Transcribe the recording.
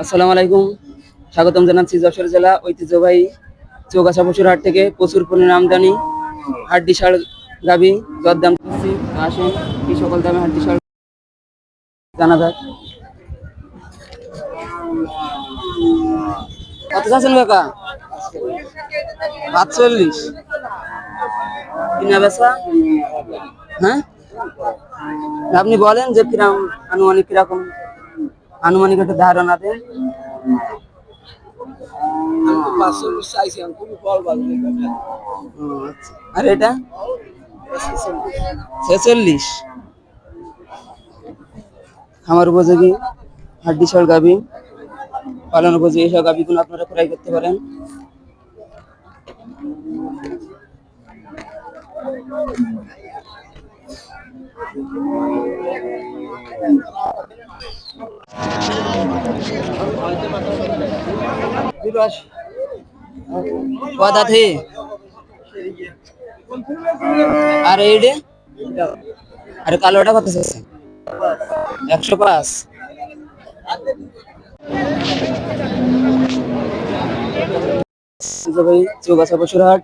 আসসালামু আলাইকুম। স্বাগতম জানাচ্ছি যশোর জেলা ঐতিহ্যবাহী চৌগাছা পশুর হাট থেকে প্রচুর পরিমাণে আমদানি হাড্ডি ষাঁড় গাভী দরদাম করছি। আসেন কি সকল দামে হাড্ডি ষাঁড় জানা যাক। কত চাচ্ছেন কাকা? ৪৫। কিনা বেচা? হ্যাঁ, আপনি বলেন যে কিরকম কিরকম আনুমানিক একটা ধারণা দেন। ও আচ্ছা। আর এটা ৪৬। খামার উপযোগী হাড্ডি ষাঁড় গাভী, পালন উপযোগী এইসব গাভীগুলো আপনারা ক্রয় করতে পারেন। পদাথে আর এইডে আরে কালোটা কত আছে? ১০৫। চৌগাছা পশুর হাট।